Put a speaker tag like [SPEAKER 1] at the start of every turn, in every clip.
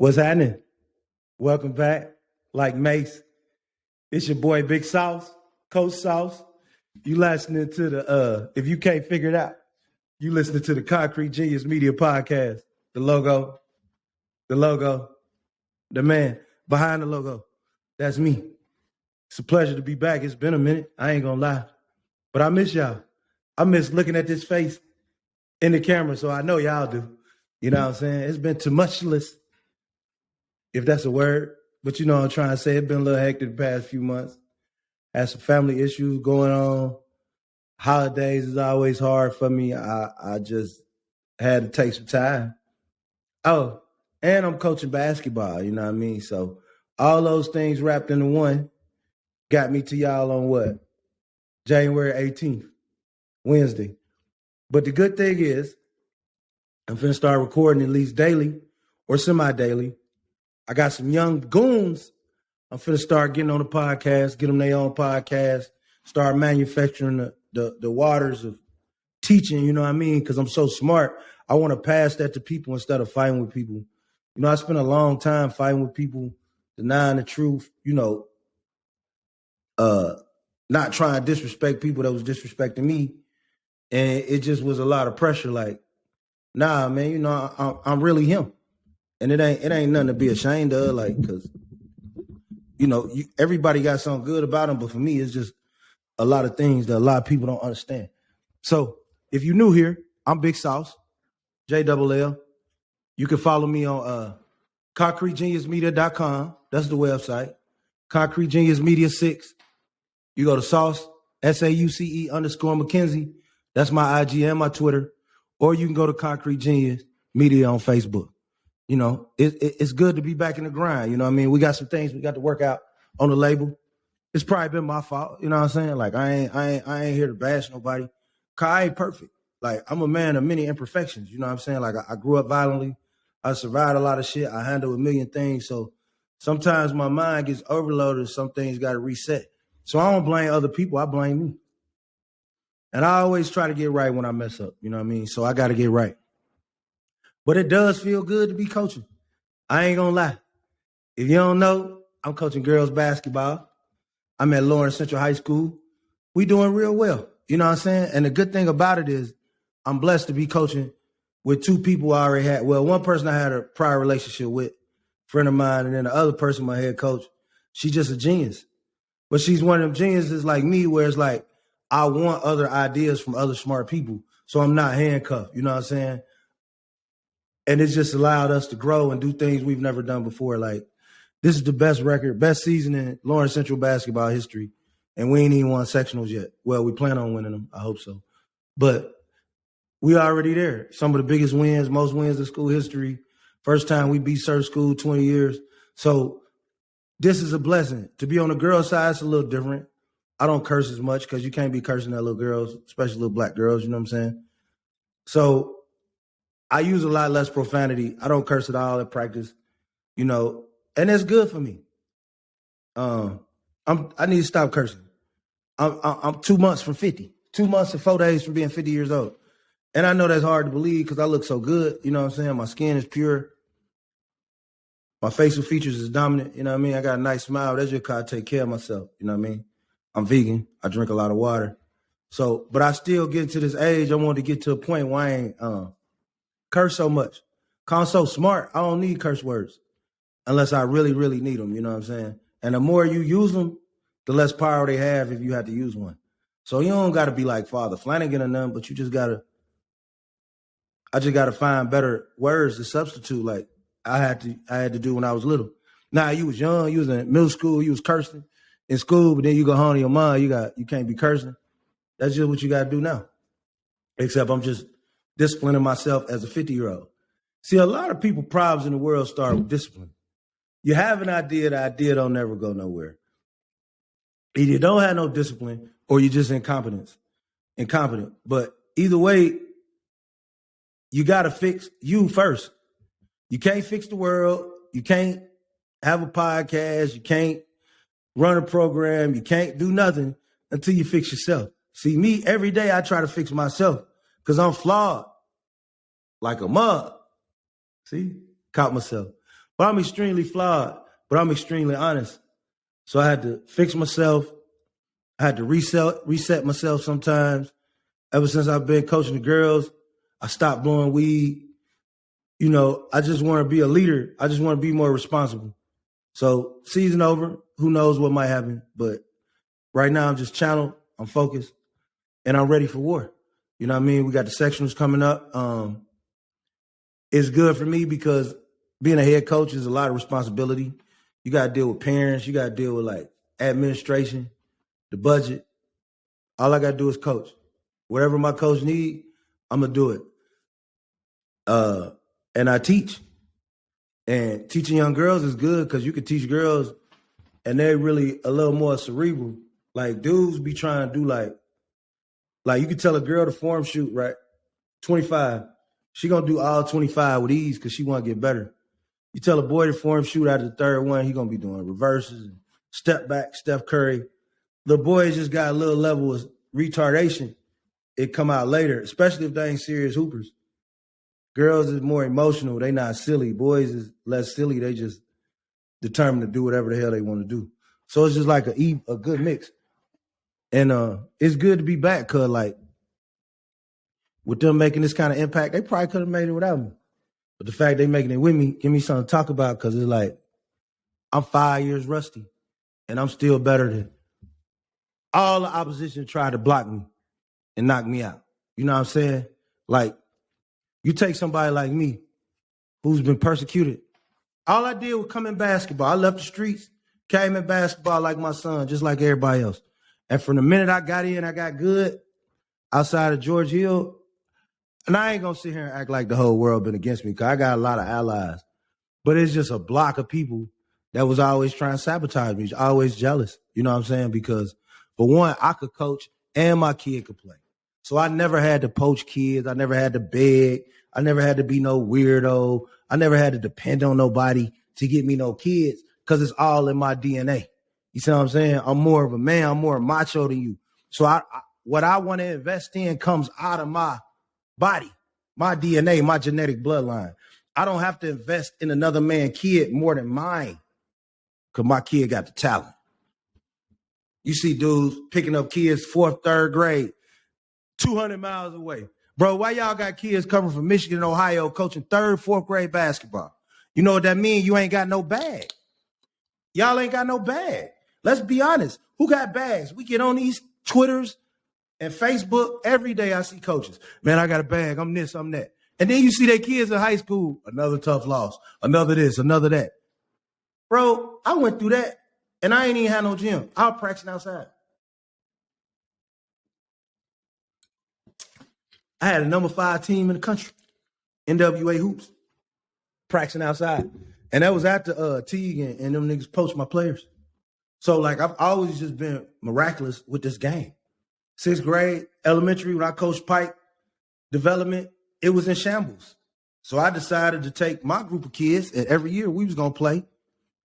[SPEAKER 1] What's happening? Welcome back. Like Mace, it's your boy Big Sauce, Coach Sauce. You listening to if you can't figure it out, you listening to the Concrete Genius Media Podcast. The logo, the man behind the logo. That's me. It's a pleasure to be back. It's been a minute. I ain't gonna lie. But I miss y'all. I miss looking at this face in the camera, so I know y'all do. You know what I'm saying? It's been tumultuous, if that's a word. But you know what I'm trying to say. It's been a little hectic the past few months. Had some family issues going on. Holidays is always hard for me. I just had to take some time. Oh, and I'm coaching basketball, you know what I mean? So all those things wrapped into one got me to y'all on what? January 18th, Wednesday. But the good thing is I'm finna start recording at least daily or semi-daily. I got some young goons. I'm finna start getting on the podcast, get them their own podcast, start manufacturing the waters of teaching, you know what I mean? Because I'm so smart. I want to pass that to people instead of fighting with people. You know, I spent a long time fighting with people, denying the truth, not trying to disrespect people that was disrespecting me. And it just was a lot of pressure. Like, nah, man, I'm really him. And it ain't nothing to be ashamed of, like, because, everybody got something good about them. But for me, it's just a lot of things that a lot of people don't understand. So if you're new here, I'm Big Sauce, JLL. You can follow me on Concretegeniusmedia.com. That's the website. Concrete Genius Media 6. You go to Sauce, SAUCE_McKenzie. That's my IG and my Twitter. Or you can go to Concrete Genius Media on Facebook. You know, it's good to be back in the grind. You know what I mean? We got some things we got to work out on the label. It's probably been my fault. You know what I'm saying? Like, I ain't here to bash nobody. Cause I ain't perfect. Like, I'm a man of many imperfections. You know what I'm saying? Like, I grew up violently. I survived a lot of shit. I handled a million things. So sometimes my mind gets overloaded. Some things got to reset. So I don't blame other people. I blame me. And I always try to get right when I mess up. You know what I mean? So I got to get right. But it does feel good to be coaching. I ain't going to lie. If you don't know, I'm coaching girls basketball. I'm at Lawrence Central High School. We doing real well. You know what I'm saying? And the good thing about it is I'm blessed to be coaching with two people I already had. Well, one person I had a prior relationship with, a friend of mine, and then the other person, my head coach. She's just a genius. But she's one of them geniuses like me where it's like I want other ideas from other smart people. So I'm not handcuffed. You know what I'm saying? And it's just allowed us to grow and do things we've never done before. Like, this is the best record, best season in Lawrence Central basketball history. And we ain't even won sectionals yet. Well, we plan on winning them. I hope so. But we already there. Some of the biggest wins, most wins in school history. First time we beat Surf School, 20 years. So this is a blessing. To be on the girl side, it's a little different. I don't curse as much because you can't be cursing at little girls, especially little black girls, you know what I'm saying? So I use a lot less profanity. I don't curse at all at practice, and that's good for me. I need to stop cursing. I'm 2 months from 50, 2 months and 4 days from being 50 years old. And I know that's hard to believe because I look so good. You know what I'm saying? My skin is pure. My facial features is dominant. You know what I mean? I got a nice smile. That's just because I take care of myself. You know what I mean? I'm vegan. I drink a lot of water. So, but I still get to this age. I want to get to a point where I ain't curse so much. Cause I'm so smart, I don't need curse words unless I really, really need them. You know what I'm saying? And the more you use them, the less power they have if you have to use one. So you don't got to be like Father Flanagan or nothing, but I just got to find better words to substitute. Like I had to do when I was little. Now you was young, you was in middle school, you was cursing in school, but then you go home to your mom, you can't be cursing. That's just what you got to do now. Except I'm just disciplining myself as a 50-year-old. See, a lot of people problems in the world start with discipline. You have an idea, the idea don't never go nowhere. Either you don't have no discipline or you're just incompetent. But either way, you got to fix you first. You can't fix the world. You can't have a podcast. You can't run a program. You can't do nothing until you fix yourself. See, me, every day I try to fix myself because I'm flawed like a mug. See, caught myself. But I'm extremely flawed, but I'm extremely honest. So I had to fix myself. I had to reset myself sometimes. Ever since I've been coaching the girls, I stopped blowing weed. You know, I just want to be a leader. I just want to be more responsible. So season over, who knows what might happen. But right now I'm just channeled, I'm focused, and I'm ready for war. You know what I mean? We got the sectionals coming up. It's good for me because being a head coach is a lot of responsibility. You got to deal with parents. You got to deal with like administration, the budget. All I got to do is coach. Whatever my coach need, I'm going to do it. And I teach. And teaching young girls is good because you can teach girls and they're really a little more cerebral. Like dudes be trying to do like you can tell a girl to form shoot, right? 25. She going to do all 25 with ease because she want to get better. You tell a boy to form shoot out of the third one, he going to be doing reverses, and step back, Steph Curry. The boys just got a little level of retardation. It come out later, especially if they ain't serious hoopers. Girls is more emotional. They not silly. Boys is less silly. They just determined to do whatever the hell they want to do. So it's just like a good mix. And it's good to be back because, like, with them making this kind of impact, they probably could have made it without me. But the fact they making it with me, give me something to talk about because it's like I'm 5 years rusty and I'm still better than all the opposition tried to block me and knock me out. You know what I'm saying? Like, you take somebody like me who's been persecuted. All I did was come in basketball. I left the streets, came in basketball like my son, just like everybody else. And from the minute I got in, I got good outside of George Hill. And I ain't going to sit here and act like the whole world been against me because I got a lot of allies. But it's just a block of people that was always trying to sabotage me, always jealous. You know what I'm saying? Because, for one, I could coach and my kid could play. So I never had to poach kids. I never had to beg. I never had to be no weirdo. I never had to depend on nobody to get me no kids because it's all in my DNA. You see what I'm saying? I'm more of a man. I'm more macho than you. So what I want to invest in comes out of my body, my DNA, my genetic bloodline. I don't have to invest in another man's kid more than mine because my kid got the talent. You see dudes picking up kids fourth, third grade, 200 miles away. Bro, why y'all got kids coming from Michigan and Ohio coaching third, fourth grade basketball? You know what that means? You ain't got no bag. Y'all ain't got no bag. Let's be honest. Who got bags? We get on these Twitters and Facebook every day. I see coaches. Man, I got a bag. I'm this, I'm that. And then you see their kids in high school. Another tough loss. Another this, another that. Bro, I went through that, and I ain't even had no gym. I was practicing outside. I had a number 5 team in the country, NWA Hoops, practicing outside. And that was after Teague and them niggas poached my players. So, like, I've always just been miraculous with this game. 6th grade, elementary, when I coached Pike development, it was in shambles. So I decided to take my group of kids, and every year we was going to play,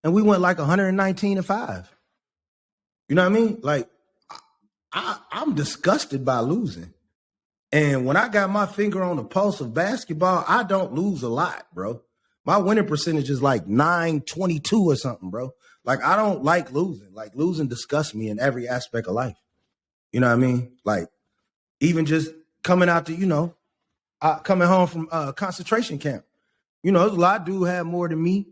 [SPEAKER 1] and we went like 119-5. You know what I mean? Like, I'm disgusted by losing. And when I got my finger on the pulse of basketball, I don't lose a lot, bro. My winning percentage is like 922 or something, bro. Like, I don't like losing. Like, losing disgusts me in every aspect of life. You know what I mean? Like, even just coming out to, coming home from concentration camp. You know, there's a lot of dudes had more than me.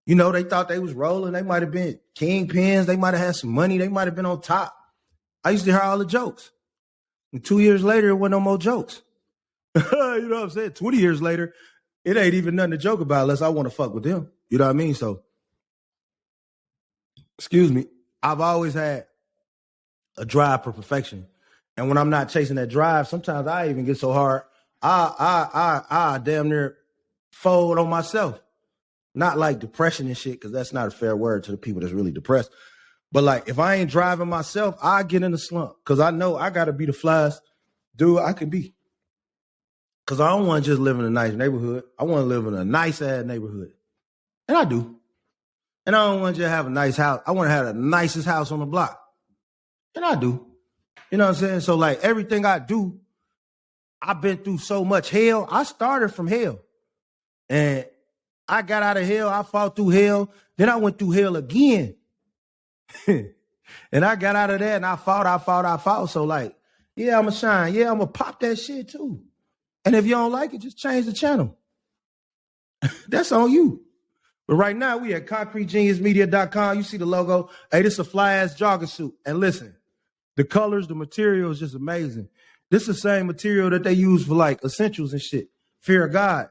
[SPEAKER 1] You know, they thought they was rolling. They might have been kingpins. They might have had some money. They might have been on top. I used to hear all the jokes. And 2 years later, it wasn't no more jokes. You know what I'm saying? 20 years later, it ain't even nothing to joke about unless I want to fuck with them. You know what I mean? So, excuse me, I've always had a drive for perfection. And when I'm not chasing that drive, sometimes I even get so hard, I damn near fold on myself. Not like depression and shit, because that's not a fair word to the people that's really depressed. But like, if I ain't driving myself, I get in a slump because I know I got to be the flyest dude I can be. Because I don't want to just live in a nice neighborhood. I want to live in a nice-ass neighborhood. And I do. And I don't want to just have a nice house. I want to have the nicest house on the block. And I do. You know what I'm saying? So, like, everything I do, I've been through so much hell. I started from hell. And I got out of hell. I fought through hell. Then I went through hell again. And I got out of that and I fought. So like, yeah, I'm going to shine. Yeah, I'm going to pop that shit too. And if you don't like it, just change the channel. That's on you. But right now, we at ConcreteGeniusMedia.com. You see the logo. Hey, this is a fly-ass jogging suit. And listen, the colors, the material is just amazing. This is the same material that they use for like essentials and shit. Fear of God,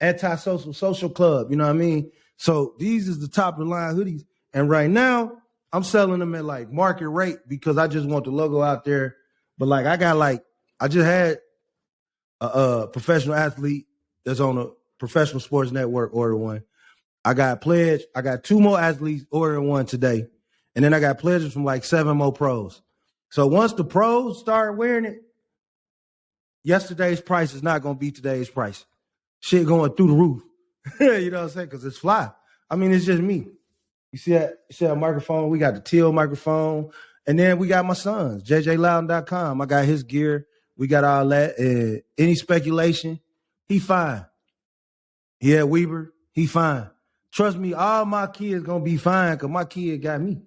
[SPEAKER 1] antisocial, social club, you know what I mean? So these is the top of the line hoodies. And right now, I'm selling them at like market rate because I just want the logo out there. But like I just had a professional athlete that's on a professional sports network order one. I got pledge. I got 2 more athletes ordering one today. And then I got pledges from like 7 more pros. So once the pros start wearing it, yesterday's price is not going to be today's price. Shit going through the roof. You know what I'm saying? Because it's fly. I mean, it's just me. You see that microphone? We got the teal microphone. And then we got my sons, jjloudon.com. I got his gear. We got all that. Any speculation, he fine. Yeah, Weber, he fine. Trust me, all my kids going to be fine because my kid got me.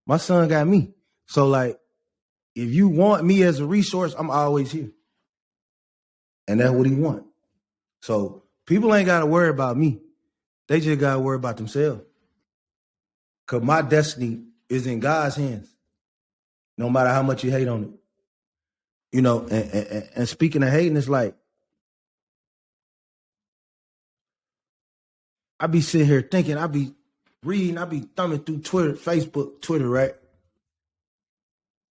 [SPEAKER 1] My son got me. So, like, if you want me as a resource, I'm always here. And that's what he want. So, people ain't got to worry about me. They just got to worry about themselves. Because my destiny is in God's hands, no matter how much you hate on it. You know, and speaking of hating, it's like, I be sitting here thinking, I be reading, I be thumbing through Twitter, right?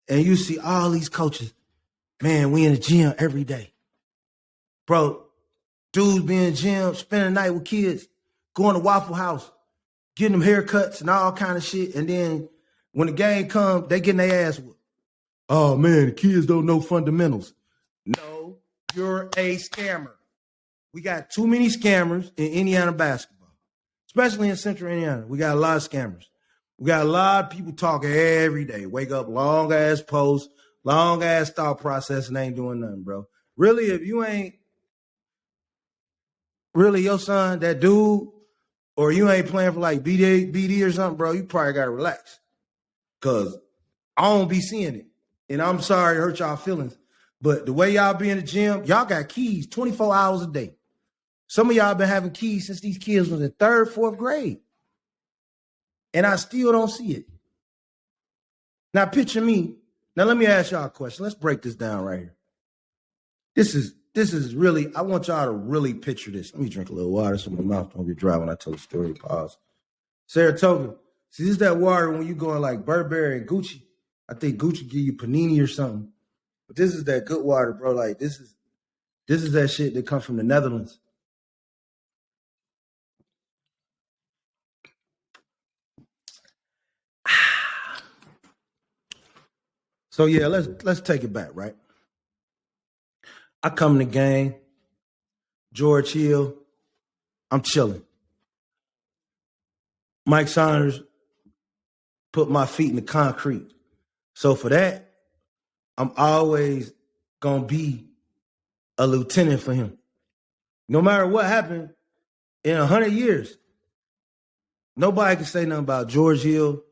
[SPEAKER 1] And you see all these coaches, man, we in the gym every day. Bro, dudes be in the gym, spending the night with kids, going to Waffle House, getting them haircuts and all kind of shit. And then when the game comes, they getting their ass whooped. Oh, man, the kids don't know fundamentals. No, you're a scammer. We got too many scammers in Indiana basketball, especially in Central Indiana. We got a lot of scammers. We got a lot of people talking every day. Wake up, long-ass posts, long-ass thought process, and ain't doing nothing, bro. Really, if you ain't really your son, that dude, or you ain't playing for like BD or something, bro, you probably got to relax. Because I don't be seeing it. And I'm sorry to hurt y'all feelings. But the way y'all be in the gym, y'all got keys 24 hours a day. Some of y'all been having keys since these kids was in 3rd, 4th grade. And I still don't see it. Now picture me. Now let me ask y'all a question. Let's break this down right here. This is really, I want y'all to really picture this. Let me drink a little water so my mouth don't get dry when I tell the story. Pause. Saratoga. See, this is that water when you going like Burberry and Gucci. I think Gucci give you Panini or something. But this is that good water, bro. Like this is that shit that comes from the Netherlands. So yeah, let's take it back, right? I come in the game, George Hill, I'm chilling. Mike Saunders put my feet in the concrete. So for that, I'm always gonna be a lieutenant for him. No matter what happened in 100 years, nobody can say nothing about George Hill,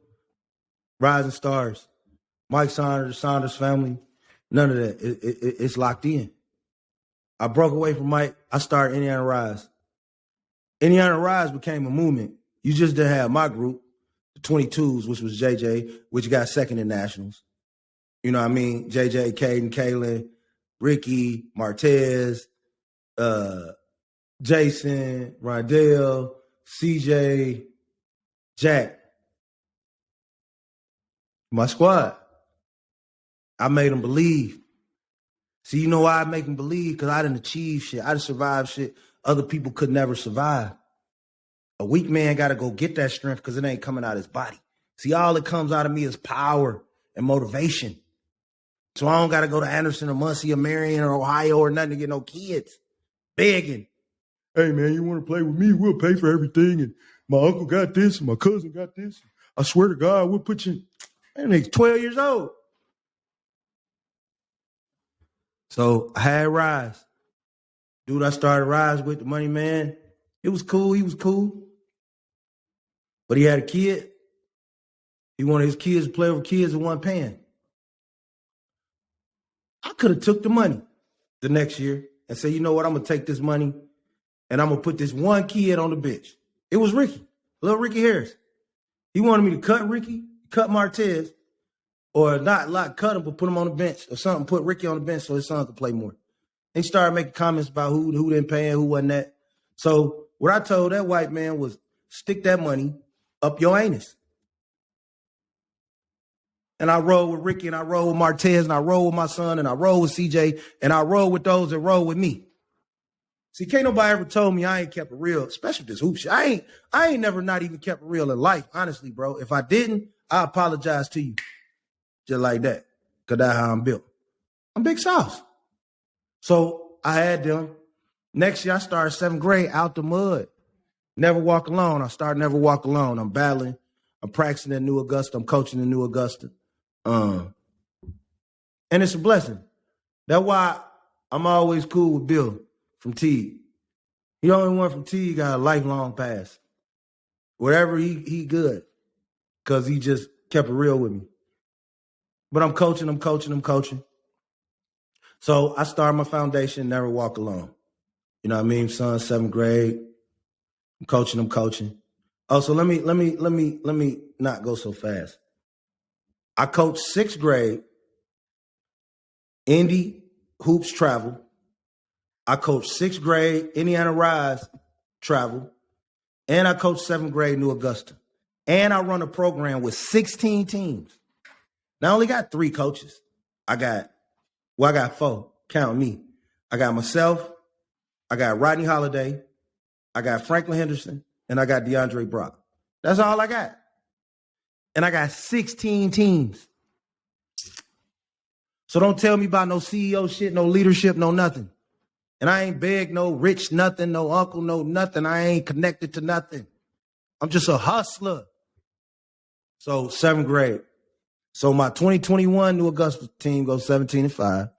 [SPEAKER 1] Rising Stars, Mike Saunders, Saunders family, none of that. It's locked in. I broke away from Mike. I started Indiana Rise. Indiana Rise became a movement. You just didn't have my group, the 22s, which was JJ, which got second in nationals. You know what I mean? JJ, Caden, Kalen, Ricky, Martez, Jason, Rondell, CJ, Jack. My squad. I made them believe. See, you know why I make them believe? Because I didn't achieve shit. I didn't survive shit other people could never survive. A weak man got to go get that strength because it ain't coming out of his body. See, all that comes out of me is power and motivation. So I don't got to go to Anderson or Muncie or Marion or Ohio or nothing to get no kids begging. Hey, man, you want to play with me? We'll pay for everything. And my uncle got this and my cousin got this. I swear to God, we'll put you. That nigga's 12 years old. So I had Rise. Dude, I started Rise with, the money man. It was cool. He was cool. But he had a kid. He wanted his kids to play with kids and wasn't paying. I could have took the money the next year and said, you know what, I'm going to take this money and I'm going to put this one kid on the bench. It was Ricky, little Ricky Harris. He wanted me to cut Ricky, cut Martez, or not cut him, but put him on the bench or something, put Ricky on the bench so his son could play more. And he started making comments about who didn't pay and who wasn't that. So what I told that white man was stick that money up your anus. And I roll with Ricky, and I roll with Martez, and I roll with my son, and I roll with CJ, and I roll with those that roll with me. See, can't nobody ever told me I ain't kept it real, especially this hoop shit. I ain't never not even kept it real in life, honestly, bro. If I didn't, I apologize to you. Just like that. Because that's how I'm built. I'm Big Sauce. So I had them. Next year, I started 7th grade out the mud. Never walk alone. I started Never Walk Alone. I'm battling. I'm practicing at New Augusta. I'm coaching in New Augusta. And it's a blessing. That's why I'm always cool with Bill from T. He the only one from T got a lifelong pass. Whatever, he good. Because he just kept it real with me. But I'm coaching. So I started my foundation, Never Walk Alone. You know what I mean? Son, 7th grade. I'm coaching. Oh, so let me not go so fast. I coached 6th grade, Indy Hoops Travel. I coached 6th grade, Indiana Rise Travel. And I coached 7th grade, New Augusta. And I run a program with 16 teams. Now I only got 3 coaches. I got 4, count me. I got myself, I got Rodney Holiday, I got Franklin Henderson, and I got DeAndre Brock. That's all I got. And I got 16 teams. So don't tell me about no CEO shit, no leadership, no nothing. And I ain't beg no rich nothing, no uncle, no nothing. I ain't connected to nothing. I'm just a hustler. So 7th grade. So my 2021 New Augusta team goes 17-5.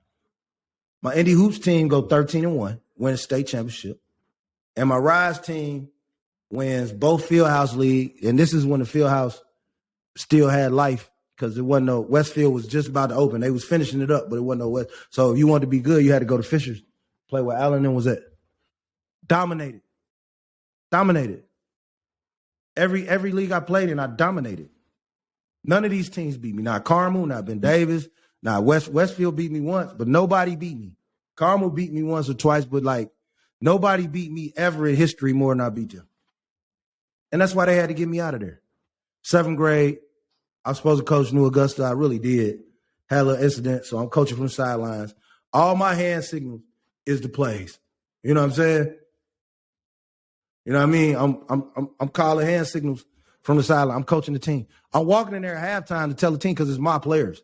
[SPEAKER 1] My Indy Hoops team go 13-1, win a state championship. And my Rise team wins both Fieldhouse League. And this is when the Fieldhouse still had life because it wasn't no, Westfield was just about to open. They was finishing it up, but it wasn't no West. So if you wanted to be good, you had to go to Fishers, play where Allen and was at. Dominated. Every league I played in, I dominated. None of these teams beat me. Not Carmel, not Ben Davis, not Westfield beat me once, but nobody beat me. Carmel beat me once or twice, but like nobody beat me ever in history more than I beat them. And that's why they had to get me out of there. 7th grade, I was supposed to coach New Augusta. I really did. Had a little incident, so I'm coaching from the sidelines. All my hand signals is the plays. You know what I'm saying? You know what I mean? I'm calling hand signals from the sideline. I'm coaching the team. I'm walking in there at halftime to tell the team because it's my players.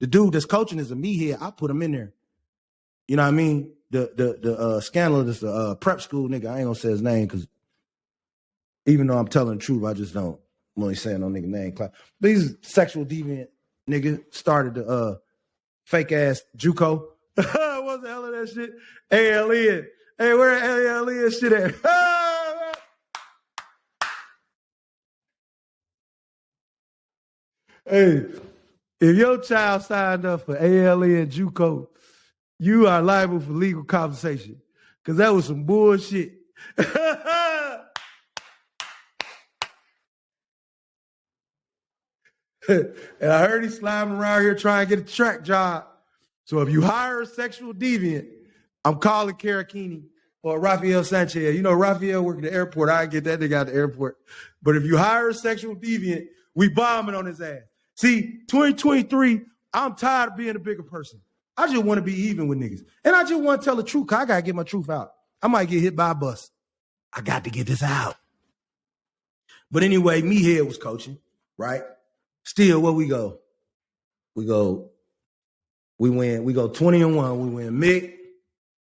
[SPEAKER 1] The dude that's coaching is a meathead. I put him in there. You know what I mean? The scandalous, the prep school nigga. I ain't gonna say his name because even though I'm telling the truth, I just don't really say no nigga name. But he's a sexual deviant nigga. Started the fake ass JUCO. What the hell of that shit? ALN. Hey, where ALN shit at? Hey, if your child signed up for ALN JUCO, you are liable for legal compensation because that was some bullshit. And I heard he's sliding around here trying to get a track job. So if you hire a sexual deviant, I'm calling Karakini or Rafael Sanchez. You know, Rafael worked at the airport. I get that nigga out the airport. But if you hire a sexual deviant, we bombing on his ass. See, 2023, I'm tired of being a bigger person. I just want to be even with niggas. And I just want to tell the truth, because I got to get my truth out. I might get hit by a bus. I got to get this out. But anyway, Meathead was coaching, right? Still, where we go? We go 20-1. We win Mick.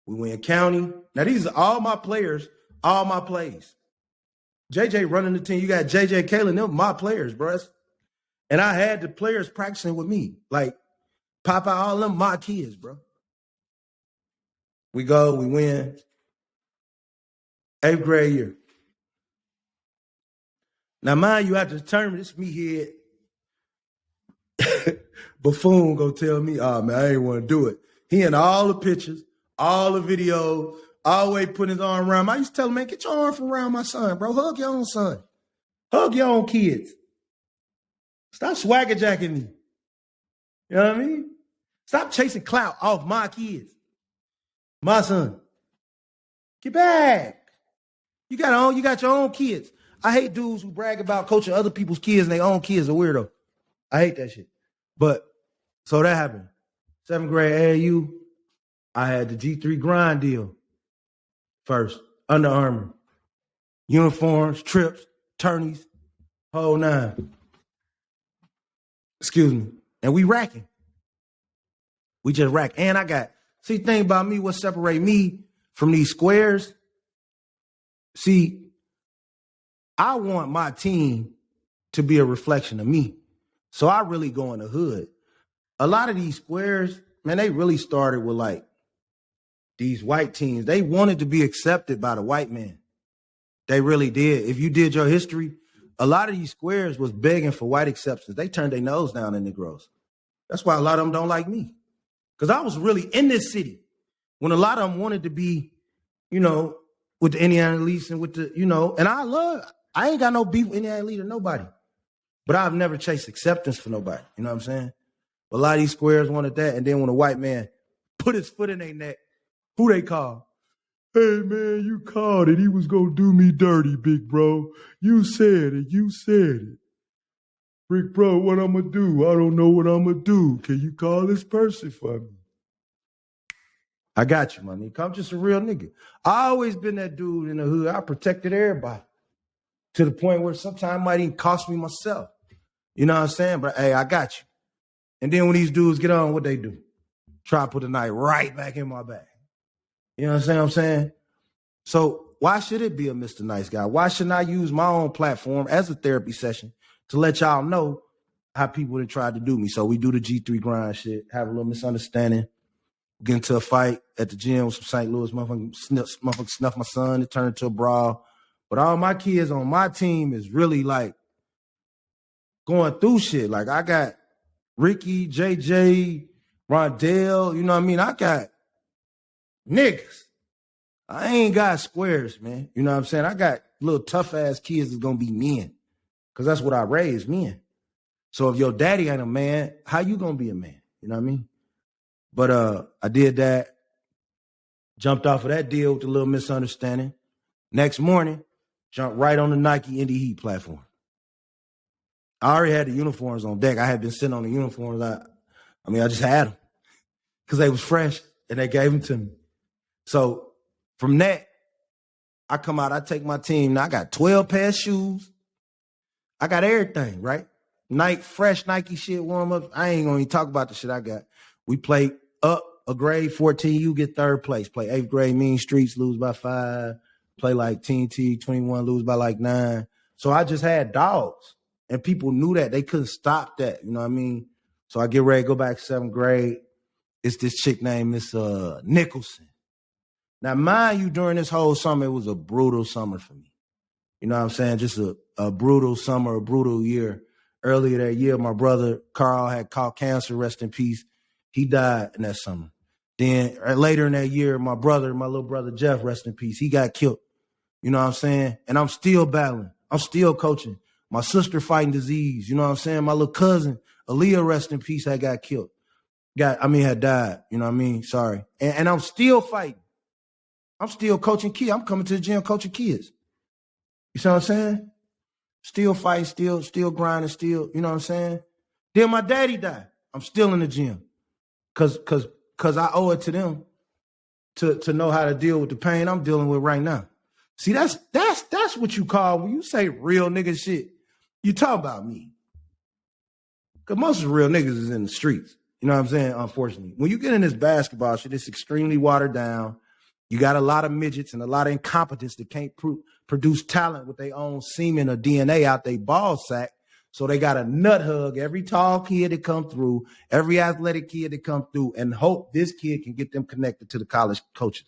[SPEAKER 1] We win County. Now, these are all my players, all my plays. JJ running the team. You got JJ, Kalen, them my players, bro. And I had the players practicing with me. Like, Papa, all them my kids, bro. We go, we win. 8th grade year. Now, mind you, I have to determine this meathead buffoon go tell me, oh, man, I ain't want to do it. He in all the pictures, all the videos, always putting his arm around me. I used to tell him, man, get your arm from around my son, bro. Hug your own son. Hug your own kids. Stop swagger jacking me. You know what I mean? Stop chasing clout off my kids. My son. Get back. You got your own kids. I hate dudes who brag about coaching other people's kids and their own kids are weirdo. I hate that shit. But so that happened. 7th grade AAU, I had the G3 grind deal first. Under Armour. Uniforms, trips, tourneys, whole nine. Excuse me. And we racking. We just rack. And the thing about me, what separate me from these squares, see, I want my team to be a reflection of me. So I really go in the hood. A lot of these squares, man, they really started with like these white teams. They wanted to be accepted by the white man. They really did. If you did your history, a lot of these squares was begging for white acceptance. They turned their nose down in Negroes. That's why a lot of them don't like me. Because I was really in this city when a lot of them wanted to be, with the Indiana elites and with the, and I ain't got no beef with Indiana elite or nobody. But I've never chased acceptance for nobody. You know what I'm saying? But a lot of these squares wanted that. And then when a white man put his foot in their neck, who they call? Hey, man, you called it. He was going to do me dirty, big bro. You said it. Big bro, what I'm going to do? I don't know what I'm going to do. Can you call this person for me? I got you, my nigga. I'm just a real nigga. I always been that dude in the hood. I protected everybody to the point where sometimes it might even cost me myself. You know what I'm saying? But, hey, I got you. And then when these dudes get on, what they do? Try to put the knife right back in my back. You know what I'm saying? So why should it be a Mr. Nice Guy? Why shouldn't I use my own platform as a therapy session to let y'all know how people that tried to do me? So we do the G3 grind shit, have a little misunderstanding, get into a fight at the gym with some St. Louis motherfucker snuff my son, it turned into a brawl. But all my kids on my team is really like going through shit. Like I got Ricky, JJ, Rondell, you know what I mean? I got niggas. I ain't got squares, man. You know what I'm saying? I got little tough ass kids that's gonna be men. Cause that's what I raised, men. So if your daddy ain't a man, how you gonna be a man? You know what I mean? But I did that, jumped off of that deal with a little misunderstanding. Next morning, jumped right on the Nike Indie Heat platform. I already had the uniforms on deck. I had been sitting on the uniforms. I just had them because they was fresh and they gave them to me. So from that, I come out, I take my team. Now I got 12 pair of shoes. I got everything, right? Fresh Nike shit, warm-ups. I ain't going to even talk about the shit I got. We play up a grade, 14, you get 3rd place. Play 8th grade, Mean Streets, lose by 5. Play like TNT, 21, lose by like 9. So I just had dogs. And people knew that. They couldn't stop that. You know what I mean? So I get ready to go back to 7th grade. It's this chick named Miss Nicholson. Now, mind you, during this whole summer, it was a brutal summer for me. You know what I'm saying? Just a brutal summer, a brutal year. Earlier that year, my brother Carl had caught cancer, rest in peace. He died in that summer. Then later in that year, my little brother Jeff, rest in peace, he got killed. You know what I'm saying? And I'm still battling. I'm still coaching. My sister fighting disease. You know what I'm saying? My little cousin, Aaliyah, rest in peace, had got killed. Had died. You know what I mean? Sorry. And I'm still fighting. I'm still coaching kids. I'm coming to the gym coaching kids. You see what I'm saying? Still fighting, still grinding, still, you know what I'm saying? Then my daddy died. I'm still in the gym. Cause I owe it to them to know how to deal with the pain I'm dealing with right now. See, that's what you call when you say real nigga shit. You talk about me. Because most of the real niggas is in the streets. You know what I'm saying? Unfortunately. When you get in this basketball shit, it's extremely watered down. You got a lot of midgets and a lot of incompetents that can't produce talent with their own semen or DNA out their ball sack. So they got a nut hug every tall kid that come through, every athletic kid that come through, and hope this kid can get them connected to the college coaches.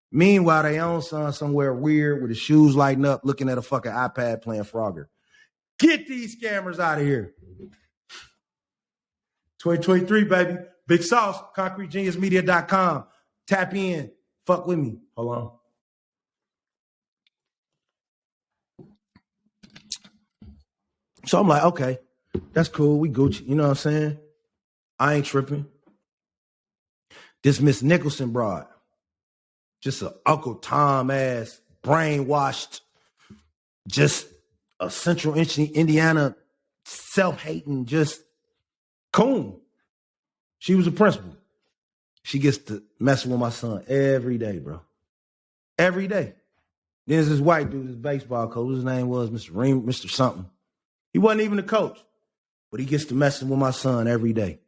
[SPEAKER 1] Meanwhile, they own son somewhere weird with his shoes lighting up, looking at a fucking iPad playing Frogger. Get these scammers out of here. 2023, baby. Big Sauce, ConcreteGeniusMedia.com. Tap in. Fuck with me. Hold on. So I'm like, okay, that's cool. We Gucci. You know what I'm saying? I ain't tripping. This Miss Nicholson broad. Just a Uncle Tom ass, brainwashed, just a Central Indiana self-hating, just coon. She was a principal. She gets to messing with my son every day, bro. Every day. Then there's this white dude, this baseball coach. His name was Mr. Something. He wasn't even a coach, but he gets to messing with my son every day.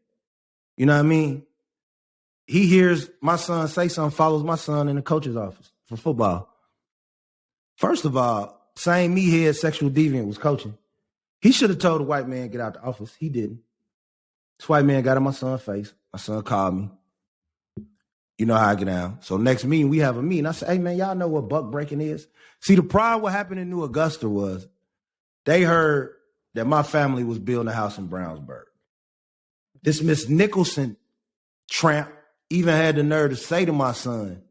[SPEAKER 1] You know what I mean? He hears my son say something, follows my son in the coach's office for football. First of all, same meathead sexual deviant was coaching. He should have told the white man get out the office. He didn't. This white man got in my son's face. My son called me. You know how I get down. So next meeting, we have a meeting. I said, hey, man, y'all know what buck breaking is? See, the problem what happened in New Augusta was they heard that my family was building a house in Brownsburg. This Miss Nicholson tramp even had the nerve to say to my son,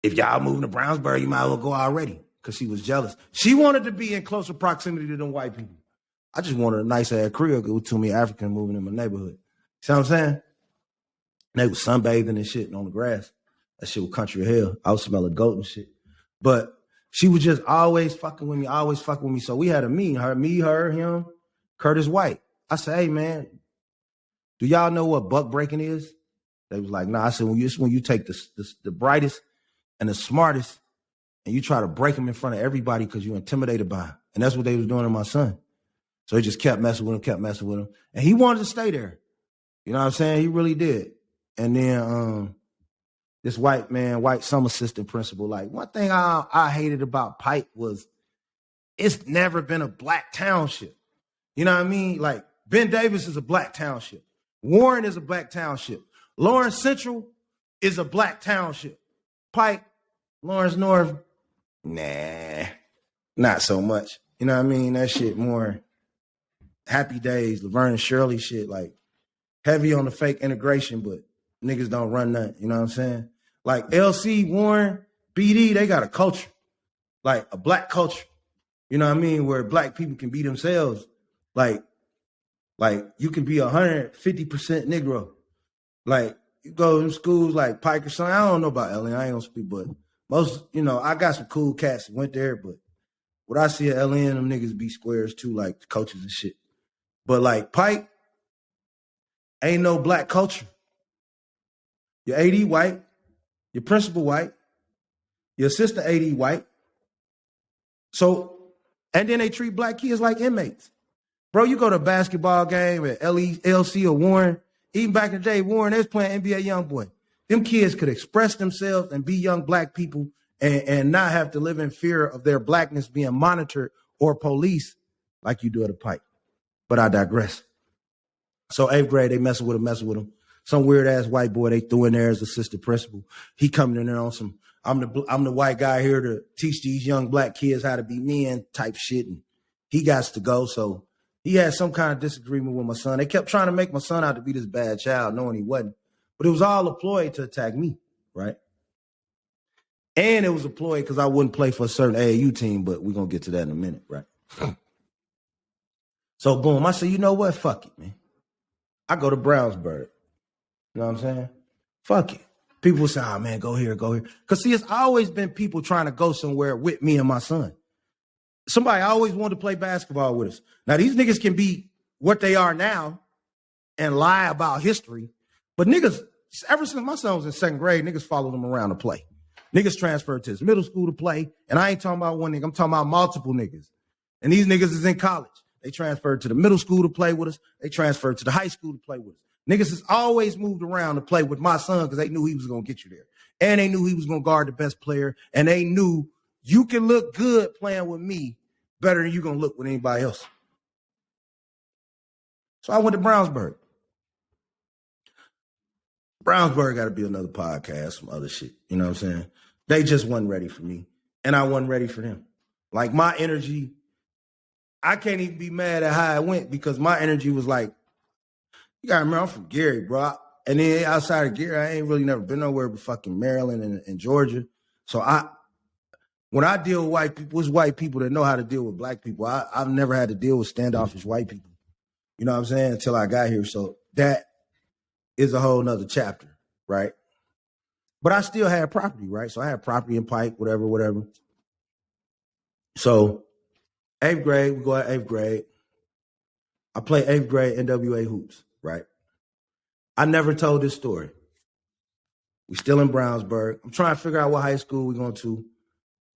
[SPEAKER 1] if y'all moving to Brownsburg, you might as well go already, because she was jealous. She wanted to be in closer proximity to them white people. I just wanted a nice ass crib with too many African moving in my neighborhood. See what I'm saying? And they was sunbathing and shit on the grass. That shit was country hell. I was smelling goat and shit. But she was just always fucking with me, So we had a meeting, her, him, Curtis White. I said, hey, man, do y'all know what buck breaking is? They was like, nah. I said, when you take the brightest and the smartest and you try to break them in front of everybody because you're intimidated by him. And that's what they was doing to my son. So he just kept messing with him. And he wanted to stay there. You know what I'm saying? He really did. And then this white summer assistant principal, like one thing I hated about Pike was it's never been a black township. You know what I mean? Like Ben Davis is a black township. Warren is a black township. Lawrence Central is a black township. Pike, Lawrence North, nah, not so much. You know what I mean? That shit more Happy Days, Laverne and Shirley shit, like heavy on the fake integration, but niggas don't run nothing. You know what I'm saying? Like LC, Warren, BD, they got a culture, like a black culture. You know what I mean? Where black people can be themselves. Like you can be 150% Negro. Like you go to schools like Pike or something. I don't know about LN. I ain't gonna speak, but most, I got some cool cats that went there, but what I see at LN, them niggas be squares too, like the coaches and shit. But like Pike, ain't no black culture. Your AD white, your principal white, your assistant AD white. So, and then they treat black kids like inmates. Bro, you go to a basketball game at LC or Warren, even back in the day, Warren, they was playing NBA Youngboy. Them kids could express themselves and be young black people and not have to live in fear of their blackness being monitored or policed like you do at a Pike. But I digress. So 8th grade, they messing with him. Some weird ass white boy they threw in there as assistant principal. He coming in there on some, I'm the white guy here to teach these young black kids how to be men type shit. And he got to go. So he had some kind of disagreement with my son. They kept trying to make my son out to be this bad child, knowing he wasn't. But it was all a ploy to attack me, right? And it was a ploy because I wouldn't play for a certain AAU team, but we're going to get to that in a minute, right? So boom, I said, you know what? Fuck it, man. I go to Brownsburg. You know what I'm saying? Fuck it. People say, oh, man, go here. Because, see, it's always been people trying to go somewhere with me and my son. Somebody always wanted to play basketball with us. Now, these niggas can be what they are now and lie about history. But niggas, ever since my son was in 2nd grade, niggas followed him around to play. Niggas transferred to his middle school to play. And I ain't talking about one nigga. I'm talking about multiple niggas. And these niggas is in college. They transferred to the middle school to play with us. They transferred to the high school to play with us. Niggas has always moved around to play with my son because they knew he was going to get you there. And they knew he was going to guard the best player. And they knew you can look good playing with me better than you going to look with anybody else. So I went to Brownsburg. Brownsburg got to be another podcast, some other shit. You know what I'm saying? They just wasn't ready for me. And I wasn't ready for them. Like my energy I can't even be mad at how it went because my energy was like, you gotta remember, I'm from Gary, bro. And then outside of Gary, I ain't really never been nowhere but fucking Maryland and Georgia. So when I deal with white people, it's white people that know how to deal with black people. I've never had to deal with standoffish white people. You know what I'm saying? Until I got here. So that is a whole nother chapter, right? But I still had property, right? So I had property in Pike, whatever. So 8th grade, we go at 8th grade. I play 8th grade NWA hoops, right? I never told this story. We still in Brownsburg. I'm trying to figure out what high school we're going to.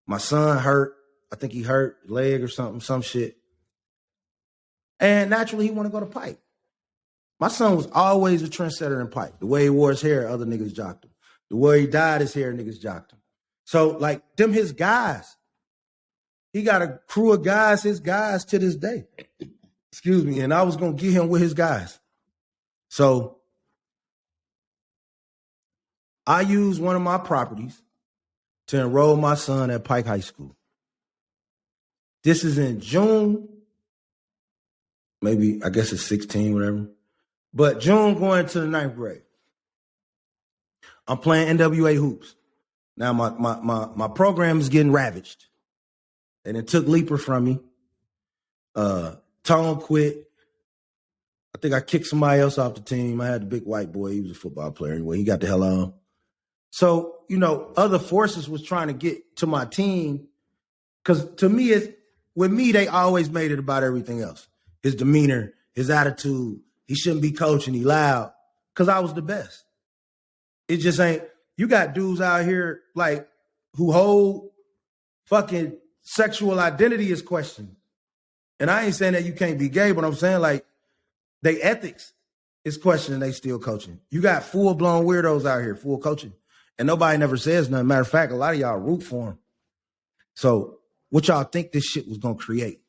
[SPEAKER 1] My son hurt. I think he hurt leg or something, some shit. And naturally, he want to go to Pike. My son was always a trendsetter in Pike. The way he wore his hair, other niggas jocked him. The way he dyed his hair, niggas jocked him. So, like, them his guys. He got a crew of guys, his guys to this day. Excuse me. And I was going to get him with his guys. So, I used one of my properties to enroll my son at Pike High School. This is in June. Maybe, I guess it's 16, whatever. But June going to the 9th grade. I'm playing NWA hoops. Now my program is getting ravaged. And it took Leaper from me. Tone quit. I think I kicked somebody else off the team. I had the big white boy. He was a football player anyway. He got the hell on. So, you know, other forces was trying to get to my team. Because to me, with me, they always made it about everything else. His demeanor, his attitude. He shouldn't be coaching. He loud. Because I was the best. It just ain't. You got dudes out here like who hold fucking sexual identity is questioned. And I ain't saying that you can't be gay, but I'm saying like they ethics is questioned and they still coaching. You got full-blown weirdos out here, full coaching. And nobody never says nothing. Matter of fact, a lot of y'all root for them. So what y'all think this shit was going to create?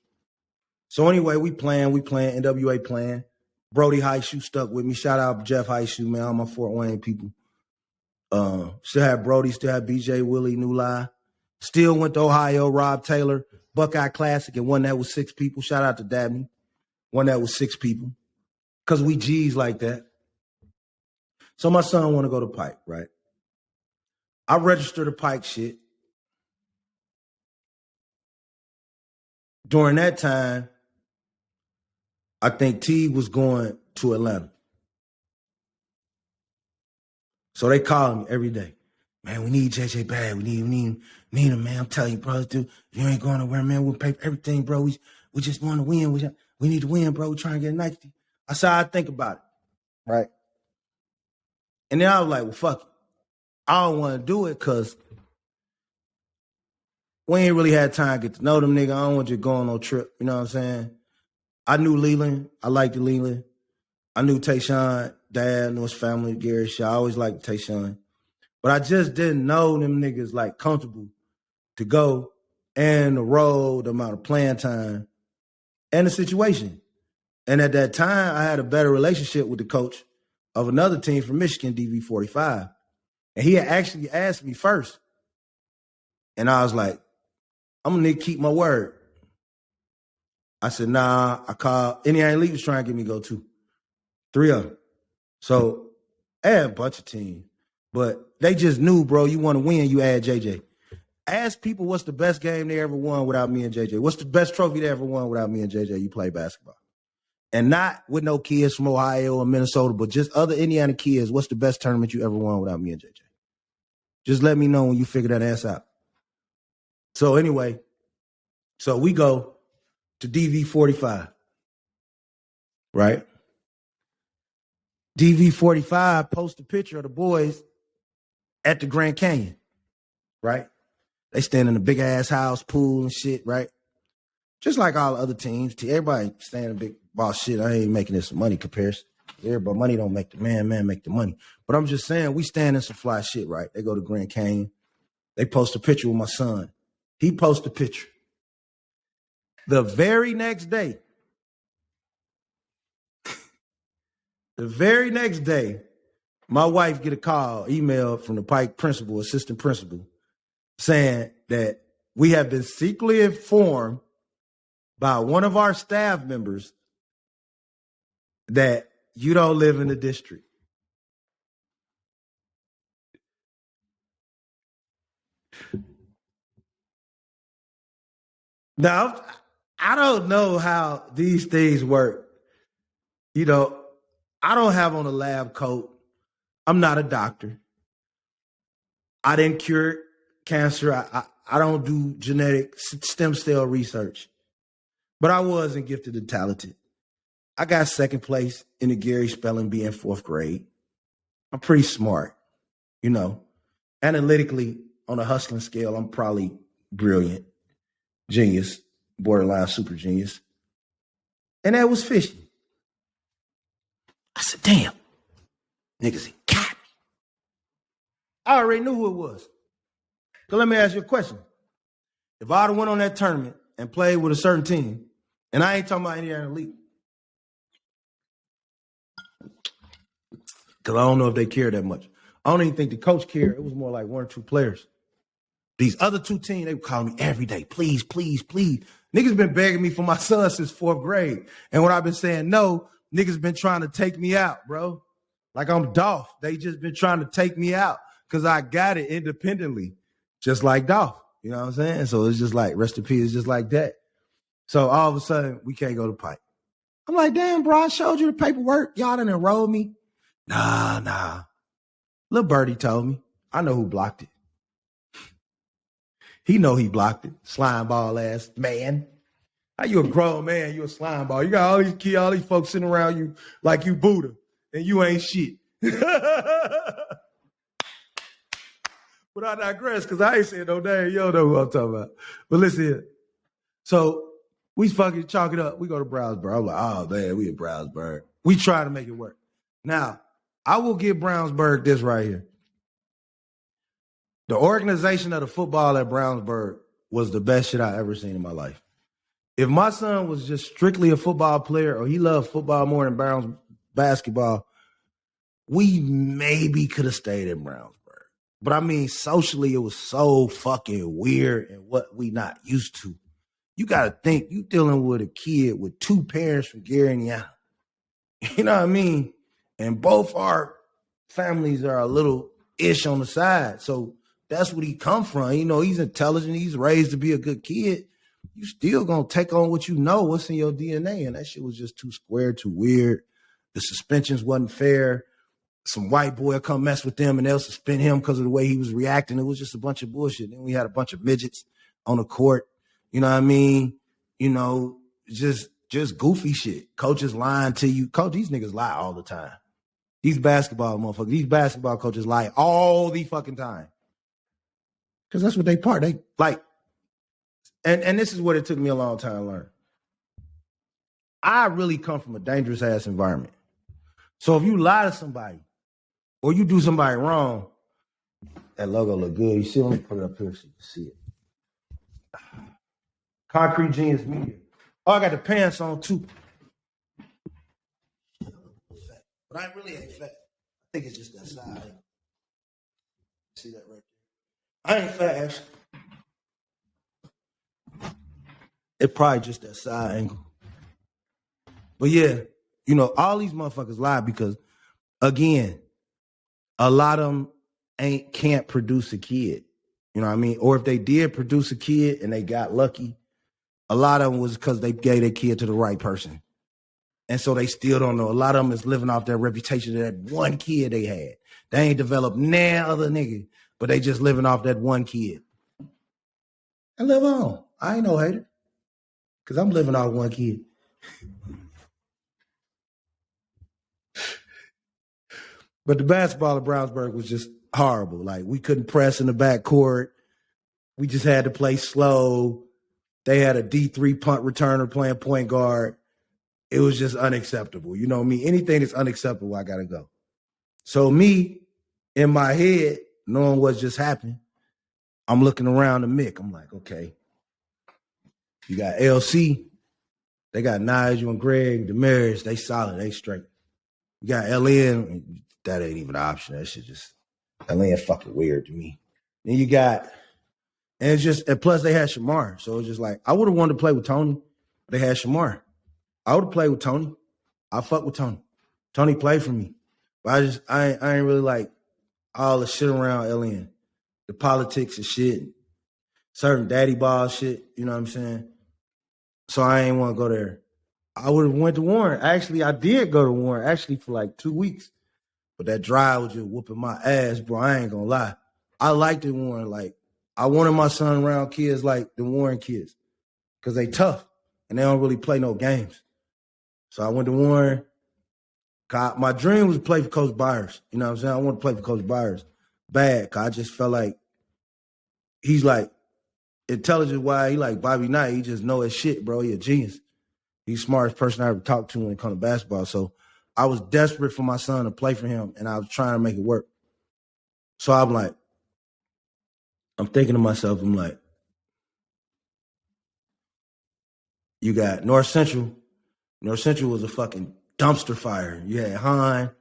[SPEAKER 1] So anyway, we playing, NWA playing. Brody Highshoe stuck with me. Shout out Jeff Highshoe, man, all my Fort Wayne people. Still had Brody, still had BJ Willie, New Lie. Still went to Ohio, Rob Taylor, Buckeye Classic, and won that with 6 people. Shout out to Dabney. Won that with 6 people. Because we G's like that. So my son want to go to Pike, right? I registered the Pike shit. During that time, I think T was going to Atlanta. So they call me every day. Man, we need JJ bad. We need him, man. I'm telling you, bro, dude, if you ain't going nowhere, man, we'll pay for everything, bro. We just want to win. We need to win, bro. We're trying to get a Nike. I said, I think about it, right? And then I was like, well, fuck it. I don't want to do it because we ain't really had time to get to know them, nigga. I don't want you going on no trip. You know what I'm saying? I knew Leland. I liked Leland. I knew Tayshawn, dad, knew his family, Gary Shaw. I always liked Tayshawn. But I just didn't know them niggas like comfortable to go and the road, the amount of playing time, and the situation. And at that time, I had a better relationship with the coach of another team from Michigan, DV45. And he had actually asked me first. And I was like, I'm going to need to keep my word. I said, nah, I called. Indiana Elite was trying to get me to go too. 3 of them. So I had a bunch of teams. But they just knew, bro, you want to win, you add JJ. Ask people what's the best game they ever won without me and JJ. What's the best trophy they ever won without me and JJ? You play basketball. And not with no kids from Ohio or Minnesota, but just other Indiana kids. What's the best tournament you ever won without me and JJ? Just let me know when you figure that ass out. So anyway, so we go to DV45, right? DV45 post a picture of the boys at the Grand Canyon, right? They stand in a big ass house, pool and shit, right? Just like all the other teams. Everybody stand in a big boss shit. I ain't making this money comparison. Everybody, money don't make the man make the money. But I'm just saying, we stand in some fly shit, right? They go to Grand Canyon. They post a picture with my son. He posts a picture. The very next day, my wife get a call, email from the Pike principal, assistant principal, saying that we have been secretly informed by one of our staff members that you don't live in the district. Now, I don't know how these things work. You know, I don't have on a lab coat. I'm not a doctor. I didn't cure cancer. I don't do genetic stem cell research. But I wasn't gifted and talented. I got second place in the Gary Spelling Bee in fourth grade. I'm pretty smart, you know. Analytically, on a hustling scale, I'm probably brilliant, genius, borderline super genius. And that was fishy. I said, damn, niggas got me. I already knew who it was. So let me ask you a question. If I'd have went on that tournament and played with a certain team, and I ain't talking about Indiana Elite, because I don't know if they care that much. I don't even think the coach cared. It was more like one or two players. These other two teams, they would call me every day. Please, please, please. Niggas been begging me for my son since fourth grade. And when I've been saying no, niggas been trying to take me out, bro. Like I'm Dolph. They just been trying to take me out because I got it independently, just like Dolph. You know what I'm saying? So it's just like, rest in peace, it's just like that. So all of a sudden, we can't go to Pike. I'm like, damn, bro, I showed you the paperwork. Y'all done enrolled me. Nah. Lil Birdie told me. I know who blocked it. He know he blocked it. Slime ball ass man. How you a grown man? You a slime ball. You got all these kids, all these folks sitting around you like you Buddha, and you ain't shit. But I digress because I ain't saying no name. You don't know who I'm talking about. But listen here. So we fucking chalk it up. We go to Brownsburg. I'm like, oh man, we at Brownsburg. We try to make it work. Now, I will give Brownsburg this right here. The organization of the football at Brownsburg was the best shit I ever seen in my life. If my son was just strictly a football player or he loved football more than Browns basketball, we maybe could have stayed in Brownsburg. But I mean, socially, it was so fucking weird and what we not used to. You got to think, you dealing with a kid with two parents from Gary, Indiana. You know what I mean? And both our families are a little ish on the side. So that's what he come from. You know, he's intelligent. He's raised to be a good kid. You still going to take on what you know, what's in your DNA. And that shit was just too square, too weird. The suspensions wasn't fair. Some white boy come mess with them and they'll suspend him because of the way he was reacting. It was just a bunch of bullshit. Then we had a bunch of midgets on the court. You know what I mean? You know, just goofy shit. Coaches lying to you. Coach, these niggas lie all the time. These basketball motherfuckers, these basketball coaches lie all the fucking time. Because that's what they part. They like, and this is what it took me a long time to learn. I really come from a dangerous ass environment. So if you lie to somebody or you do somebody wrong, that logo look good. You see, let me put it up here so you can see it. Concretegenius Media. Oh, I got the pants on too. But I really ain't fat. I think it's just that side. See that right there? I ain't fat, actually. It probably just that side angle. But yeah, you know, all these motherfuckers lie because, again, a lot of them can't produce a kid. You know what I mean? Or if they did produce a kid and they got lucky, a lot of them was because they gave their kid to the right person. And so they still don't know. A lot of them is living off their reputation of that one kid they had. They ain't developed nah other nigga, but they just living off that one kid. And live on. I ain't no hater. Because I'm living off one kid. But the basketball at Brownsburg was just horrible. Like, we couldn't press in the backcourt. We just had to play slow. They had a D3 punt returner playing point guard. It was just unacceptable. You know me, anything that's unacceptable, I got to go. So me, in my head, knowing what just happened, I'm looking around the Mick. I'm like, okay. You got LC. They got Nigel and Greg, Damaris. They solid. They straight. You got LN. That ain't even an option. That shit just, LN fucking weird to me. Then you got, and it's just, and plus they had Shamar. So it's just like, I would have wanted to play with Tony. They had Shamar. I would have played with Tony. I fuck with Tony. Tony played for me. But I ain't really like all the shit around LN. The politics and shit. Certain daddy ball shit. You know what I'm saying? So I ain't want to go there. I would have went to Warren. Actually, I did go to Warren actually for like 2 weeks. But that drive was just whooping my ass, bro. I ain't gonna lie. I liked it, Warren. Like, I wanted my son around kids like the Warren kids. Because they tough. And they don't really play no games. So I went to Warren. My dream was to play for Coach Byers. You know what I'm saying? I want to play for Coach Byers. Bad. Cause I just felt like he's like intelligent-wise. He like Bobby Knight. He just know his shit, bro. He a genius. He's the smartest person I ever talked to when it comes to basketball. So I was desperate for my son to play for him, and I was trying to make it work. So I'm like, I'm thinking to myself, I'm like, you got North Central. North Central was a fucking dumpster fire. You had Hine,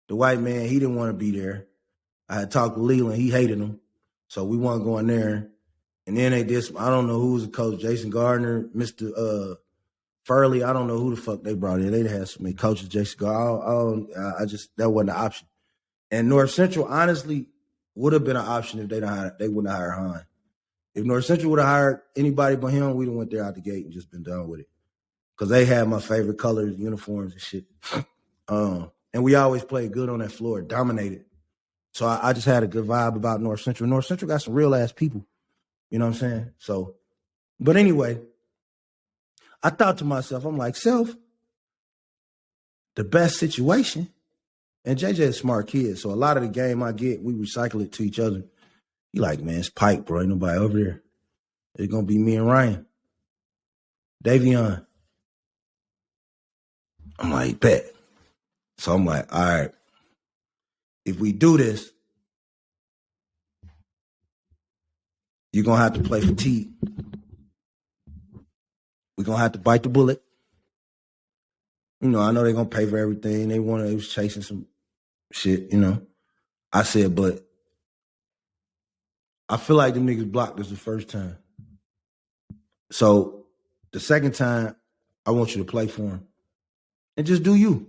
[SPEAKER 1] the white man. He didn't want to be there. I had talked to Leland. He hated him. So we weren't going there. And then they did some, I don't know who was the coach, Jason Gardner, Mr. Furley. I don't know who the fuck they brought in. They had so many coaches, Jason Gardner. That wasn't an option. And North Central, honestly, would have been an option if they wouldn't have hired Hine. If North Central would have hired anybody but him, we'd have went there out the gate and just been done with it. Because they had my favorite colors, uniforms, and shit. And we always played good on that floor, dominated. So I just had a good vibe about North Central. North Central got some real-ass people. You know what I'm saying? So, but anyway, I thought to myself, I'm like, Self, the best situation. And JJ is a smart kid, so a lot of the game I get, we recycle it to each other. He like, man, it's Pike, bro. Ain't nobody over there. It's going to be me and Ryan. Davion. I'm like, bet. So I'm like, all right, if we do this, you're going to have to play for T. We're going to have to bite the bullet. You know, I know they're going to pay for everything. They was chasing some shit, you know. I said, but I feel like them niggas blocked us the first time. So the second time, I want you to play for them. And just do you.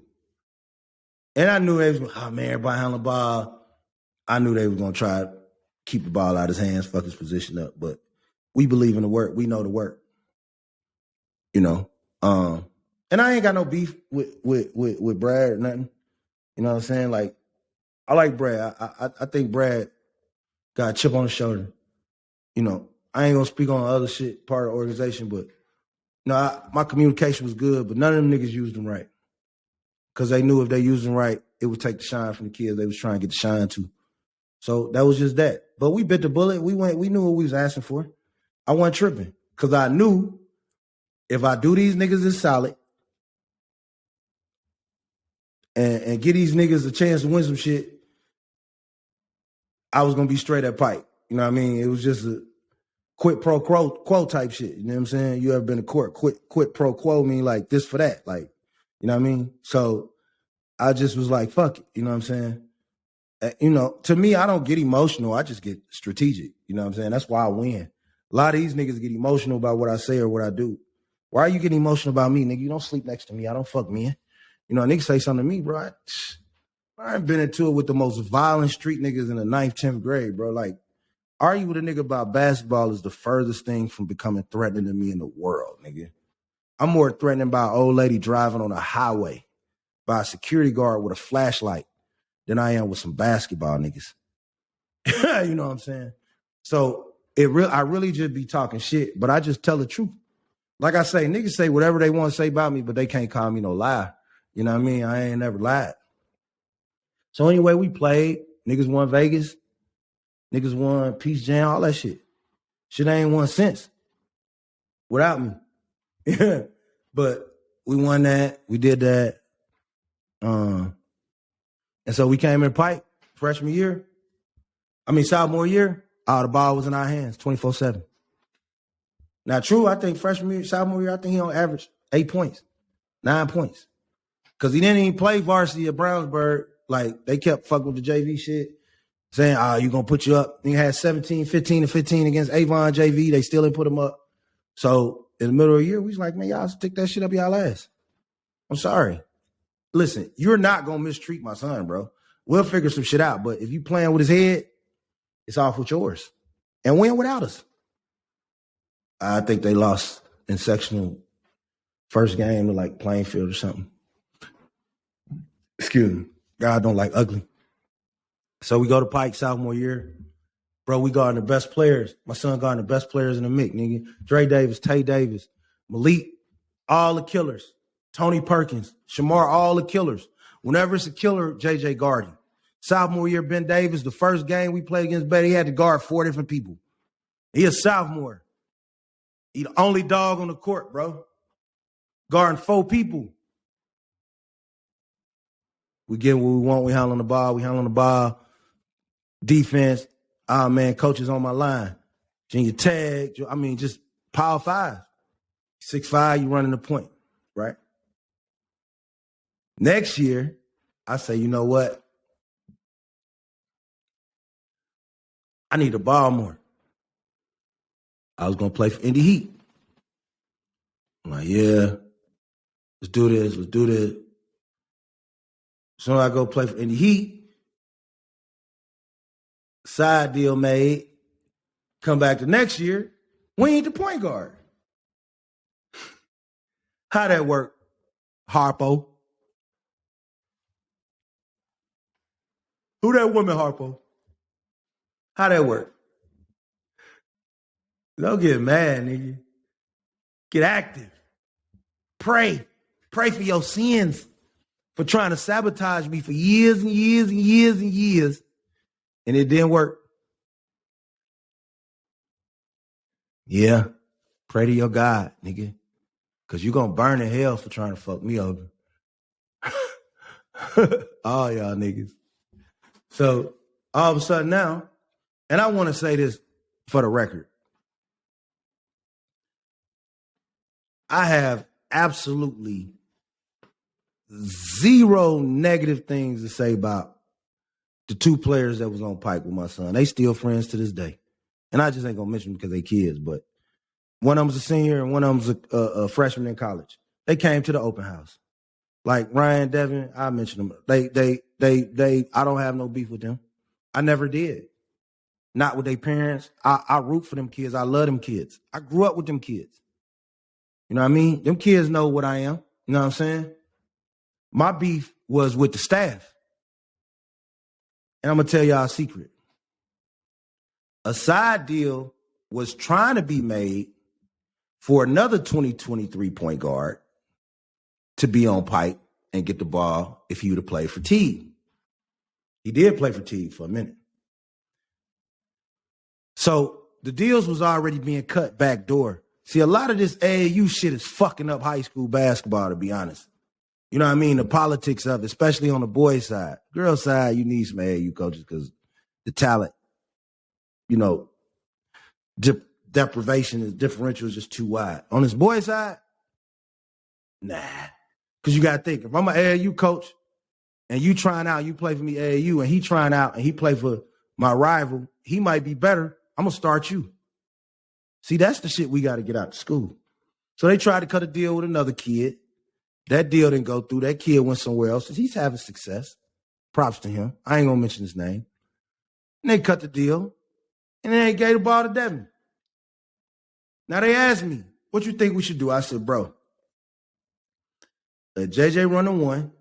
[SPEAKER 1] And I knew they was, oh man, everybody handling the ball. I knew they were going to try to keep the ball out of his hands, fuck his position up. But we believe in the work. We know the work. You know. And I ain't got no beef with Brad or nothing. You know what I'm saying? Like, I like Brad. I think Brad got a chip on his shoulder. You know, I ain't going to speak on other shit, part of the organization, but, you know, my communication was good, but none of them niggas used them right. Because they knew if they used them right, it would take the shine from the kids they was trying to get the shine to. So that was just that. But we bit the bullet. We knew what we was asking for. I wasn't tripping. Because I knew if I do these niggas is solid and give these niggas a chance to win some shit, I was going to be straight at Pike. You know what I mean? It was just a quid pro quo type shit. You know what I'm saying? You ever been to court? Quid pro quo mean like this for that. Like, you know what I mean? So I just was like, fuck it. You know what I'm saying? You know, to me, I don't get emotional. I just get strategic. You know what I'm saying? That's why I win. A lot of these niggas get emotional about what I say or what I do. Why are you getting emotional about me, nigga? You don't sleep next to me. I don't fuck men. You know, a nigga say something to me, bro. I've been into it with the most violent street niggas in the 9th, 10th grade, bro. Like, argue with a nigga about basketball is the furthest thing from becoming threatening to me in the world, nigga. I'm more threatened by an old lady driving on a highway by a security guard with a flashlight than I am with some basketball niggas. You know what I'm saying? So I really just be talking shit, but I just tell the truth. Like I say, niggas say whatever they want to say about me, but they can't call me no liar. You know what I mean? I ain't never lied. So anyway, we played. Niggas won Vegas. Niggas won Peace Jam, all that shit. Shit ain't won since without me. But we won that. We did that. And so we came in Pike sophomore year. The ball was in our hands 24/7. Now, true, I think sophomore year, I think he on average 8 points, 9 points. Because he didn't even play varsity at Brownsburg. Like, they kept fucking with the JV shit, saying, you going to put you up. He had 17, 15, and 15 against Avon JV. They still didn't put him up. So in the middle of the year, we was like, man, y'all stick that shit up y'all ass. I'm sorry. Listen, you're not going to mistreat my son, bro. We'll figure some shit out. But if you playing with his head, it's off with yours. And win without us. I think they lost in sectional first game to like Plainfield or something. Excuse me. God don't like ugly. So we go to Pike sophomore year. Bro, we guarding the best players. My son guarding the best players in the MIC, nigga. Dre Davis, Tay Davis, Malik, all the killers. Tony Perkins, Shamar, all the killers. Whenever it's a killer, JJ guarding. Sophomore year, Ben Davis, the first game we played against Betty, he had to guard 4 different people. He a sophomore. He the only dog on the court, bro. Guarding 4 people. We get what we want. We handling the ball. We handling the ball. Defense. Oh, man, coach is on my line. Junior tag. I mean, just power 5. 6'5", you running the point, right? Next year, I say, you know what? I need the ball more. I was going to play for Indy Heat. I'm like, yeah, let's do this. Let's do this. So I go play for Indy Heat. Side deal made. Come back the next year. We ain't the point guard. How that work, Harpo? Who that woman, Harpo? How that work? Don't get mad, nigga. Get active. Pray. Pray for your sins for trying to sabotage me for years and years and years and years. And it didn't work. Yeah. Pray to your God, nigga. Because you're going to burn in hell for trying to fuck me over. All y'all niggas. So all of a sudden now, and I want to say this for the record. I have absolutely 0 negative things to say about the 2 players that was on Pike with my son. They still friends to this day. And I just ain't going to mention them because they kids, but one of them's a senior and one of them's a freshman in college. They came to the open house. Like Ryan, Devin, I mentioned them. They I don't have no beef with them. I never did. Not with their parents. I root for them kids. I love them kids. I grew up with them kids. You know what I mean? Them kids know what I am. You know what I'm saying? My beef was with the staff. And I'm going to tell y'all a secret. A side deal was trying to be made for another 2023 point guard to be on Pike and get the ball if he would have played for Teague. He did play for Teague for a minute. So the deals was already being cut back door. See, a lot of this AAU shit is fucking up high school basketball, to be honest. You know what I mean? The politics of it, especially on the boys' side. Girls' side, you need some AAU coaches because the talent, you know, deprivation, the differential is just too wide. On this boys' side, nah. Because you got to think, if I'm an AAU coach and you trying out, you play for me AAU, and he trying out and he play for my rival, he might be better. I'm going to start you. See, that's the shit we got to get out of school. So they tried to cut a deal with another kid. That deal didn't go through. That kid went somewhere else. He's having success. Props to him. I ain't going to mention his name. And they cut the deal. And then they gave the ball to Devin. Now they asked me, what you think we should do? I said, bro, let JJ run the 1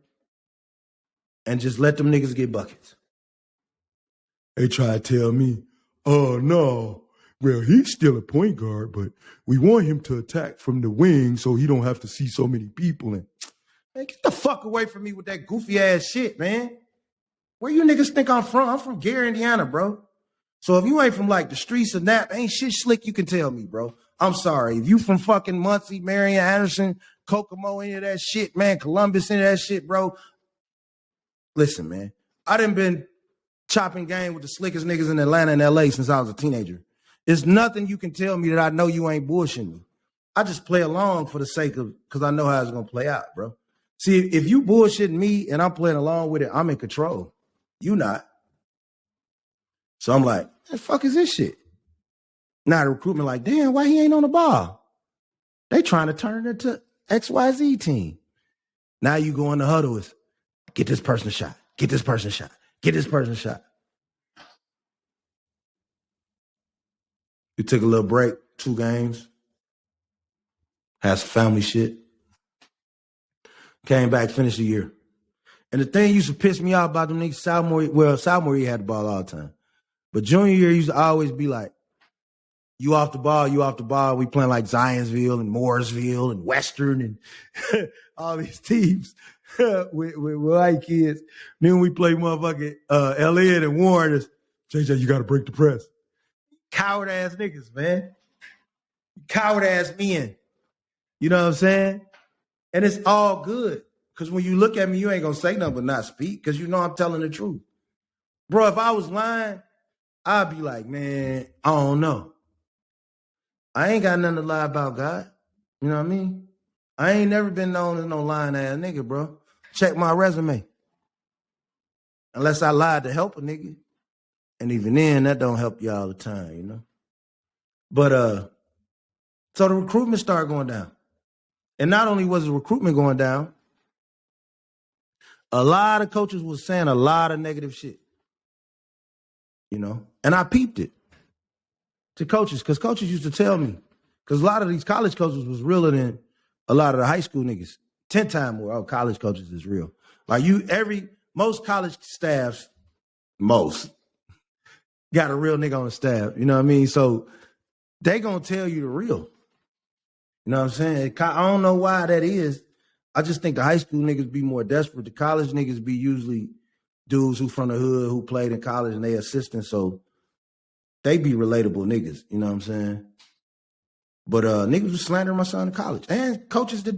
[SPEAKER 1] and just let them niggas get buckets. They try to tell me, oh, no. Well, he's still a point guard, but we want him to attack from the wing so he don't have to see so many people. And man, get the fuck away from me with that goofy ass shit, man. Where you niggas think I'm from? I'm from Gary, Indiana, bro. So if you ain't from like the streets of Nap, ain't shit slick you can tell me, bro. I'm sorry. If you from fucking Muncie, Marion, Anderson, Kokomo, any of that shit, man, Columbus, any of that shit, bro. Listen, man, I done been chopping game with the slickest niggas in Atlanta and LA since I was a teenager. There's nothing you can tell me that I know you ain't bullshitting me. I just play along for the sake of, because I know how it's going to play out, bro. See, if you bullshitting me and I'm playing along with it, I'm in control. You not. So I'm like, what the fuck is this shit? Now the recruitment like, damn, why he ain't on the ball? They trying to turn it into XYZ team. Now you go in the huddle with, get this person a shot, get this person a shot, get this person a shot. You took a little break, 2 games, had some family shit, came back, finished the year. And the thing used to piss me off about them niggas, sophomore year had the ball all the time. But junior year used to always be like, you off the ball. We playing like Zionsville and Mooresville and Western and all these teams with white kids. Then we play motherfucking LN and Warren. JJ, you got to break the press. Coward ass niggas, man. Coward ass men. You know what I'm saying? And it's all good. Because when you look at me, you ain't going to say nothing but not speak because you know I'm telling the truth. Bro, if I was lying, I'd be like, man, I don't know. I ain't got nothing to lie about, God. You know what I mean? I ain't never been known as no lying ass nigga, bro. Check my resume. Unless I lied to help a nigga. And even then, that don't help you all the time, you know? But, so the recruitment started going down. And not only was the recruitment going down, a lot of coaches was saying a lot of negative shit. You know? And I peeped it to coaches, because coaches used to tell me, because a lot of these college coaches was realer than a lot of the high school niggas. 10 times more. Oh, college coaches is real. Like most college staffs, got a real nigga on the staff. You know what I mean? So they gonna tell you the real. You know what I'm saying? I don't know why that is. I just think the high school niggas be more desperate. The college niggas be usually dudes who from the hood who played in college and they assistants. So they be relatable niggas. You know what I'm saying? But niggas was slandering my son in college. And coaches that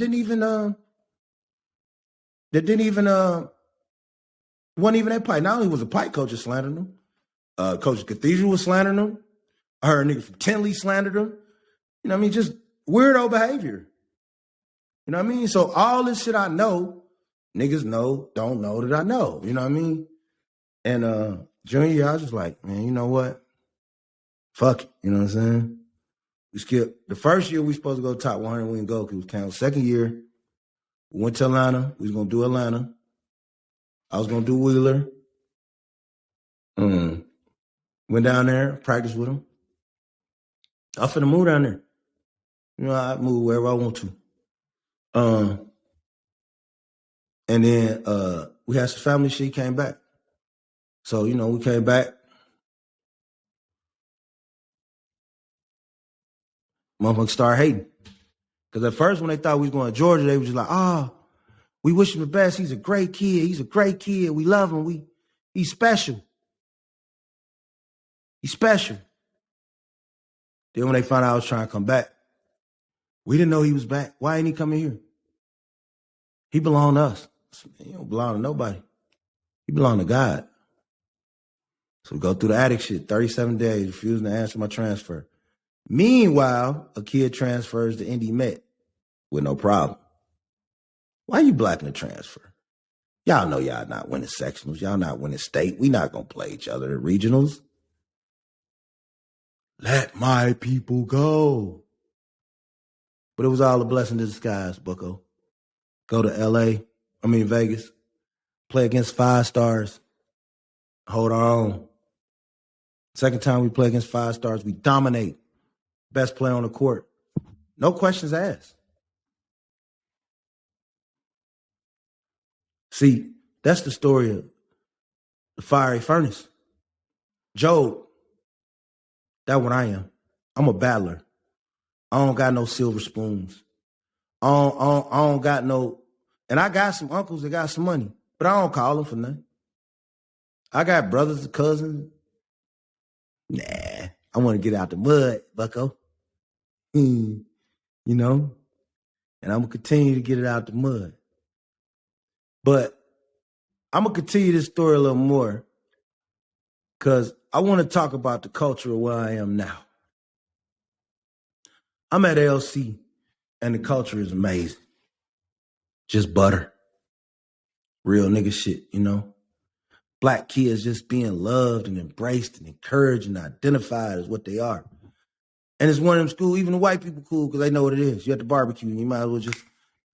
[SPEAKER 1] wasn't even at Pike. Not only was a Pike coach slandering them, Coach Cathedral was slandering them. I heard a nigga from Tinley slandered them. You know what I mean? Just weirdo behavior. You know what I mean? So all this shit I know, niggas don't know that I know. You know what I mean? And junior year, I was just like, man, you know what? Fuck it. You know what I'm saying? We skipped. The first year we supposed to go top 100, we didn't go because it was canceled. Second year, we went to Atlanta. We was going to do Atlanta. I was going to do Wheeler. Went down there, practiced with him. I finna move down there. You know, I move wherever I want to. And then we had some family shit, came back. So, you know, we came back. Motherfuckers started hating. Because at first when they thought we was going to Georgia, they was just like, we wish him the best. He's a great kid. He's a great kid. We love him. He's special. He's special. Then when they found out I was trying to come back, we didn't know he was back. Why ain't he coming here? He belonged to us. He don't belong to nobody. He belonged to God. So we go through the attic shit, 37 days, refusing to answer my transfer. Meanwhile, a kid transfers to Indy Met with no problem. Why you blocking the transfer? Y'all know y'all not winning sectionals. Y'all not winning state. We not going to play each other at regionals. Let my people go. But it was all a blessing in disguise, bucko. Go to Vegas. Play against 5 stars. Hold our own. Second time we play against 5 stars, we dominate. Best player on the court. No questions asked. See, that's the story of the fiery furnace. Job, that's what I am. I'm a battler. I don't got no silver spoons. I don't got no, and I got some uncles that got some money, but I don't call them for nothing. I got brothers and cousins. Nah, I want to get out the mud, bucko. You know? And I'm going to continue to get it out the mud. But I'm going to continue this story a little more because I want to talk about the culture of where I am now. I'm at LC, and the culture is amazing. Just butter. Real nigga shit, you know? Black kids just being loved and embraced and encouraged and identified as what they are. And it's one of them schools, even the white people cool because they know what it is. You at the barbecue and you might as well just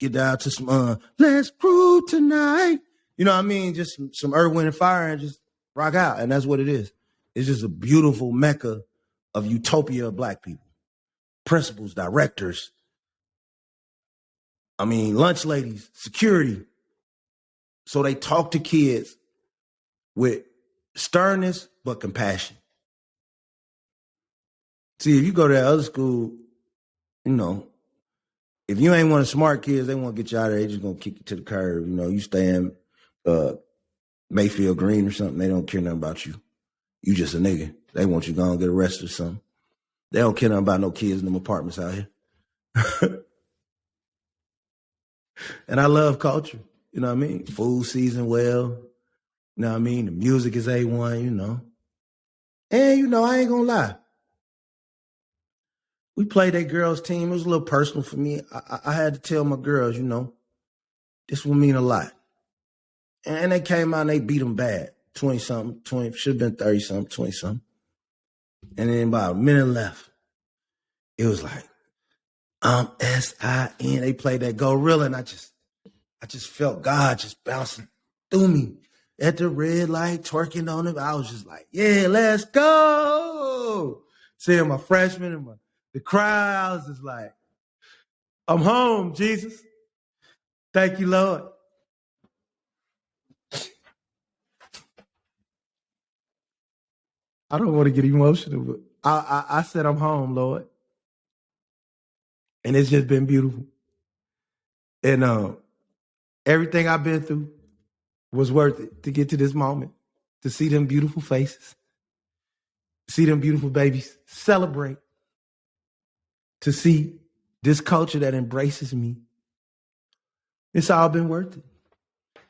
[SPEAKER 1] get down to some, let's groove tonight. You know what I mean? Just some Earth, Wind, and Fire and just rock out. And that's what it is. It's just a beautiful mecca of utopia of black people. Principals, directors, lunch ladies, security. So they talk to kids with sternness but compassion. See, if you go to that other school, if you ain't one of smart kids, they won't get you out of there. They just gonna kick you to the curb. You stay in Mayfield Green or something. They don't care nothing about you. You just a nigga. They want you to go and get arrested or something. They don't care nothing about no kids in them apartments out here. And I love culture. You know what I mean? Food seasoned well. You know what I mean? The music is A1, And, I ain't gonna lie. We played that girls' team. It was a little personal for me. I had to tell my girls, this will mean a lot. And they came out and they beat them bad. 20-something, 20, should have been 30-something, 20-something. And then about a minute left, it was like, S-I-N. They played that Gorilla, and I just felt God just bouncing through me at the red light, twerking on him. I was just like, yeah, let's go. Seeing my freshmen and the crowd, I was just like, I'm home, Jesus. Thank you, Lord. I don't want to get emotional, but I said I'm home, Lord. And it's just been beautiful. And everything I've been through was worth it to get to this moment, to see them beautiful faces, see them beautiful babies celebrate, to see this culture that embraces me. It's all been worth it.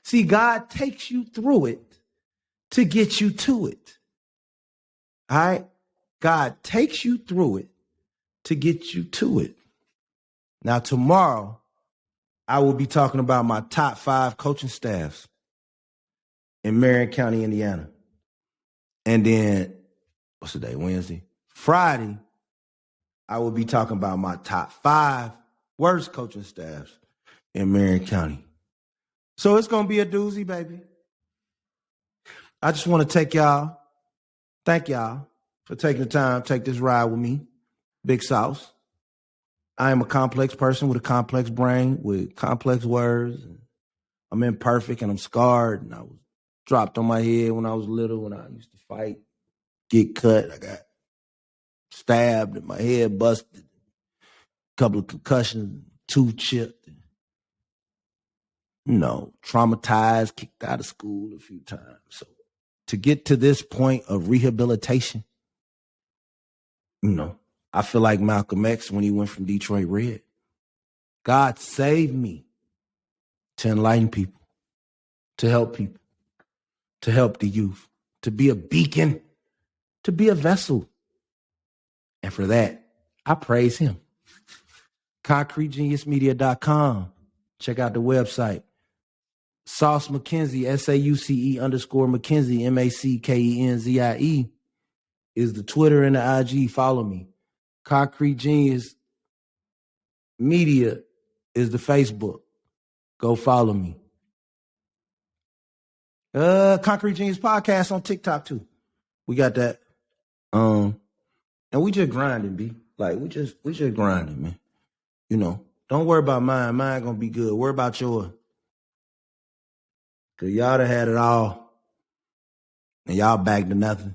[SPEAKER 1] See, God takes you through it to get you to it. All right? God takes you through it to get you to it. Now, tomorrow, I will be talking about my top 5 coaching staffs in Marion County, Indiana. And then, what's the day? Wednesday. Friday, I will be talking about my top 5 worst coaching staffs in Marion County. So it's going to be a doozy, baby. I just want to thank y'all for taking the time, take this ride with me. Big Sauce. I am a complex person with a complex brain, with complex words. I'm imperfect and I'm scarred. And I was dropped on my head when I was little, when I used to fight, get cut. I got stabbed and my head busted. A couple of concussions, tooth chipped. Traumatized, kicked out of school a few times. So to get to this point of rehabilitation, I feel like Malcolm X when he went from Detroit Red. God saved me to enlighten people, to help the youth, to be a beacon, to be a vessel. And for that, I praise him. Concretegeniusmedia.com. Check out the website. Sauce McKenzie, SAUCE_McKenzie, MACKENZIE is the Twitter and the IG. Follow me. Concrete Genius Media is the Facebook. Go follow me. Concrete Genius Podcast on TikTok too. We got that. And we just grinding, B. Like we just grinding, man. Don't worry about mine. Mine gonna be good. Worry about yours. Cause y'all done had it all. And y'all back to nothing.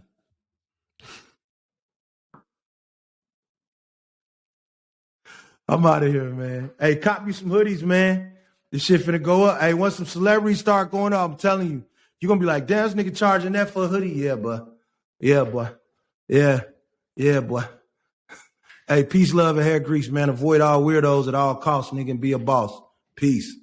[SPEAKER 1] I'm out of here, man. Hey, cop me some hoodies, man. This shit finna go up. Hey, once some celebrities start going up, I'm telling you, you're gonna be like, damn, this nigga charging that for a hoodie. Yeah, boy. Yeah, boy. Yeah, boy. Hey, peace, love, and hair grease, man. Avoid all weirdos at all costs, nigga, and be a boss. Peace.